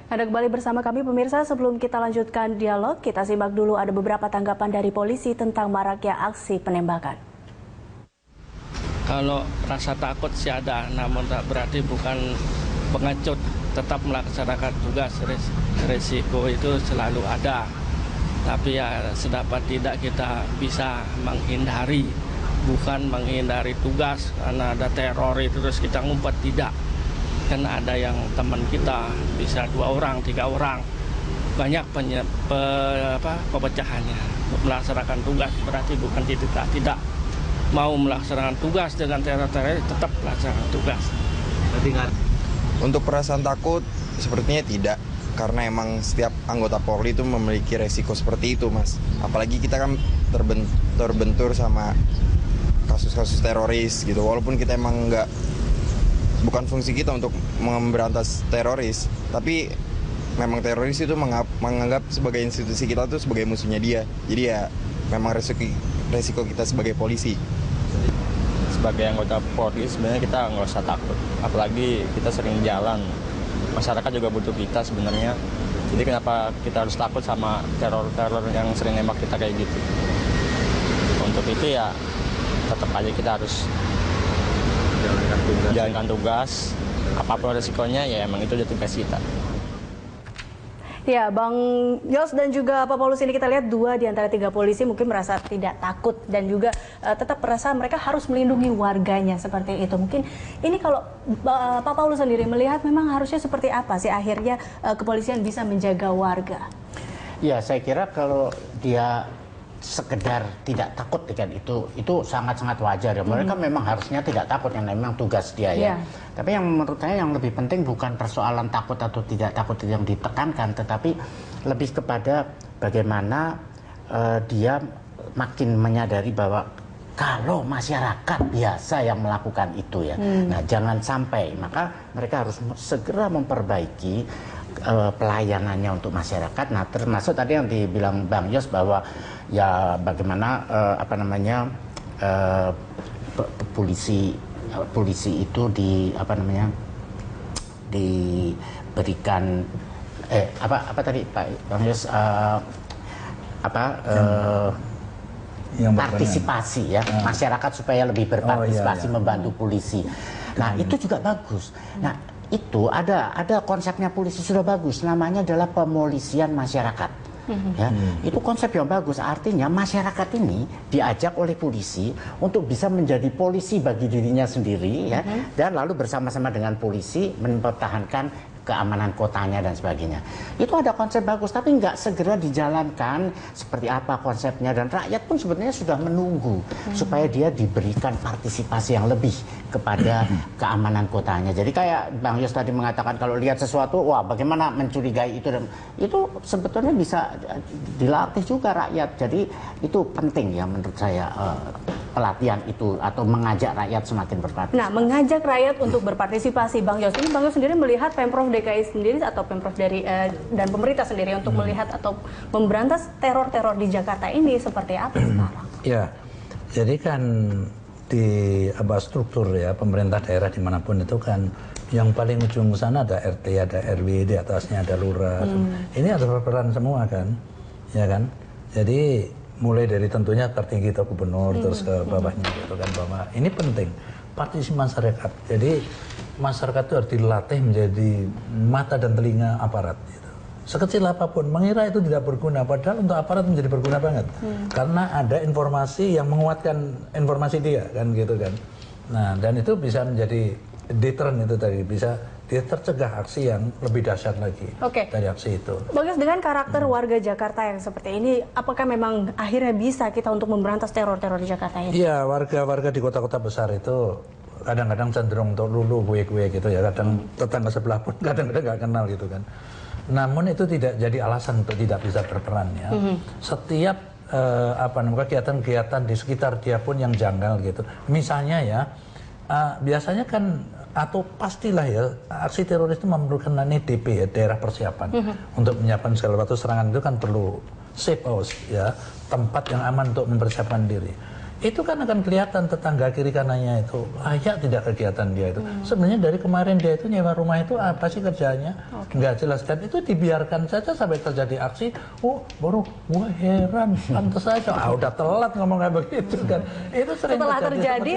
Anda kembali bersama kami pemirsa. Sebelum kita lanjutkan dialog, kita simak dulu ada beberapa tanggapan dari polisi tentang maraknya aksi penembakan. Kalau rasa takut sih ada, namun tak berarti bukan pengecut, tetap melaksanakan tugas. Resiko itu selalu ada, tapi ya sedapat tidak kita bisa menghindari, bukan menghindari tugas karena ada teror itu terus kita ngumpet, tidak. Kan ada yang teman kita bisa 2 orang, 3 orang, banyak pepecahannya. Melaksanakan tugas berarti bukan tidak mau melaksanakan tugas dengan teror-teror, tetap melaksanakan tugas. Untuk perasaan takut sepertinya tidak, karena emang setiap anggota Polri itu memiliki resiko seperti itu, Mas. Apalagi kita kan terbentur sama kasus-kasus teroris gitu. Walaupun kita emang bukan fungsi kita untuk memberantas teroris, tapi memang teroris itu menganggap sebagai institusi kita tuh sebagai musuhnya dia. Jadi ya memang resiko kita sebagai polisi. Sebagai anggota Polri sebenarnya kita nggak usah takut, apalagi kita sering jalan, masyarakat juga butuh kita sebenarnya. Jadi kenapa kita harus takut sama teror-teror yang sering nembak kita kayak gitu? Untuk itu ya tetap aja kita harus jalankan tugas, apapun resikonya ya emang itu udah tugas kita. Ya, Bang Yos dan juga Pak Paulus, ini kita lihat 2 di antara 3 polisi mungkin merasa tidak takut dan juga tetap merasa mereka harus melindungi warganya seperti itu. Mungkin ini kalau Pak Paulus sendiri melihat memang harusnya seperti apa sih akhirnya kepolisian bisa menjaga warga? Ya, saya kira kalau dia sekedar tidak takut dengan itu sangat-sangat wajar ya. Mereka memang harusnya tidak takut, yang memang tugas dia ya. Tapi yang menurut saya yang lebih penting bukan persoalan takut atau tidak takut yang ditekankan, tetapi lebih kepada bagaimana dia makin menyadari bahwa kalau masyarakat biasa yang melakukan itu ya. Nah, jangan sampai, maka mereka harus segera memperbaiki pelayanannya untuk masyarakat. Nah, termasuk tadi yang dibilang Bang Yos bahwa ya bagaimana polisi itu diberikan apa tadi Pak Bang Yos partisipasi ya, masyarakat supaya lebih berpartisipasi membantu polisi. Nah, itu juga bagus. Nah, itu ada konsepnya polisi sudah bagus, namanya adalah pemolisian masyarakat. Ya, itu konsep yang bagus. Artinya masyarakat ini diajak oleh polisi untuk bisa menjadi polisi bagi dirinya sendiri ya, dan lalu bersama-sama dengan polisi mempertahankan keamanan kotanya dan sebagainya. Itu ada konsep bagus, tapi nggak segera dijalankan seperti apa konsepnya, dan rakyat pun sebenarnya sudah menunggu supaya dia diberikan partisipasi yang lebih kepada keamanan kotanya. Jadi kayak Bang Yos tadi mengatakan kalau lihat sesuatu, wah bagaimana mencurigai itu, dan itu sebetulnya bisa dilatih juga rakyat. Jadi itu penting ya menurut saya, pelatihan itu atau mengajak rakyat semakin berpartisipasi. Nah, mengajak rakyat untuk berpartisipasi, Bang Yos, ini Bang Yos sendiri melihat Pemprov DKI sendiri atau Pemprov dan pemerintah sendiri untuk melihat atau memberantas teror-teror di Jakarta ini seperti apa sekarang? Ya, jadi kan di struktur ya pemerintah daerah dimanapun itu kan yang paling ujung ke sana ada RT, ada RW, di atasnya ada lurah. Ini ada berperan semua kan, ya kan. Jadi mulai dari tentunya tertinggi atau gubernur terus ke bawahnya gitu kan, bahwa ini penting partisipasi masyarakat. Jadi masyarakat itu harus dilatih menjadi mata dan telinga aparat gitu. Sekecil apapun mengira itu tidak berguna, padahal untuk aparat menjadi berguna banget karena ada informasi yang menguatkan informasi dia kan gitu kan. Nah, dan itu bisa menjadi deterrent, itu tadi bisa dia tercegah aksi yang lebih dahsyat lagi dari aksi itu. Bagus, dengan karakter warga Jakarta yang seperti ini, apakah memang akhirnya bisa kita untuk memberantas teror-teror di Jakarta ini? Iya, warga-warga di kota-kota besar itu kadang-kadang cenderung untuk lulu gue gitu ya, kadang tetangga sebelah pun kadang-kadang nggak kenal gitu kan. Namun itu tidak jadi alasan untuk tidak bisa berperan ya. Setiap kegiatan-kegiatan di sekitar dia pun yang janggal gitu. Misalnya ya, biasanya kan atau pastilah ya, aksi teroris itu memerlukan DP ya, daerah persiapan. Untuk menyiapkan segala sesuatu serangan itu kan perlu safe house ya, tempat yang aman untuk mempersiapkan diri. itu kan akan kelihatan tetangga kiri kanannya itu layak tidak kegiatan dia itu. Sebenarnya dari kemarin dia itu nyewa rumah itu apa sih kerjanya? Nggak jelas kan, itu dibiarkan saja sampai terjadi aksi. Oh baru gua heran, pantas saja. Udah telat ngomong kayak begitu kan. Itu sering Setelah terjadi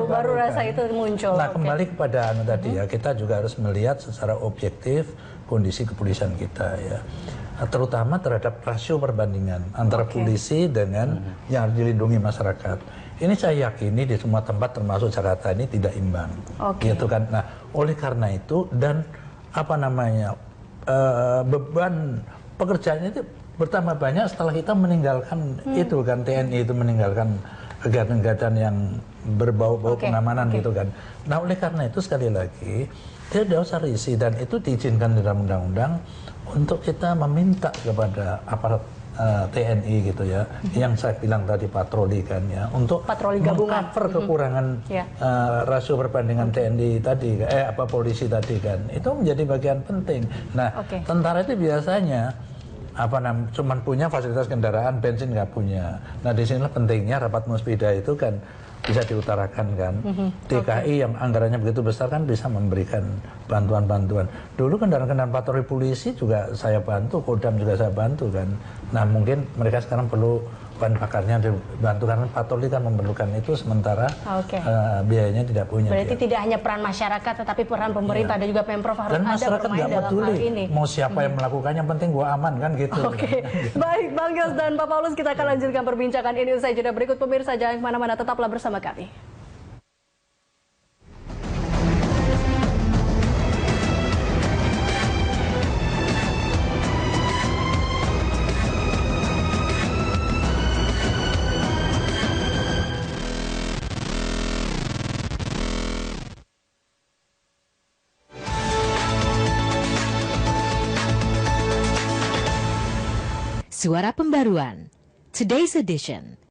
baru rasa kan. itu muncul. Nah kembali kepada tadi ya, kita juga harus melihat secara objektif kondisi kepolisian kita ya, terutama terhadap rasio perbandingan antara polisi dengan yang dilindungi masyarakat. Ini saya yakini di semua tempat termasuk Jakarta ini tidak imbang, gitu kan. Nah oleh karena itu dan beban pekerjaan itu bertambah banyak setelah kita meninggalkan itu kan, TNI itu meninggalkan kegiatan-kegiatan yang berbau-bau pengamanan gitu kan. Nah oleh karena itu sekali lagi tidak usah risih, dan itu diizinkan di dalam undang-undang untuk kita meminta kepada aparat TNI gitu ya, yang saya bilang tadi patroli kan ya, untuk patroli gabungan, cover kekurangan rasio perbandingan TNI tadi, polisi tadi kan, itu menjadi bagian penting. Nah tentara itu biasanya cuman punya fasilitas kendaraan, bensin nggak punya. Nah disinilah pentingnya rapat muspida itu kan bisa diutarakan kan. DKI yang anggarannya begitu besar kan bisa memberikan bantuan-bantuan. Dulu kendaraan-kendaraan patroli polisi juga saya bantu, Kodam juga saya bantu kan. Nah mungkin mereka sekarang perlu bahan bakarnya dibantu karena patroli kan memerlukan itu, sementara biayanya tidak punya. Berarti tidak hanya peran masyarakat tetapi peran pemerintah dan juga Pemprov harus dan ada bermain dalam hal ini. Mau siapa yang melakukannya, yang penting gua aman kan gitu. Baik Bang Yos dan Pak Paulus, kita akan lanjutkan perbincangan ini usai jeda berikut. Pemirsa jangan kemana-mana, tetaplah bersama kami. Suara Pembaruan, Today's Edition.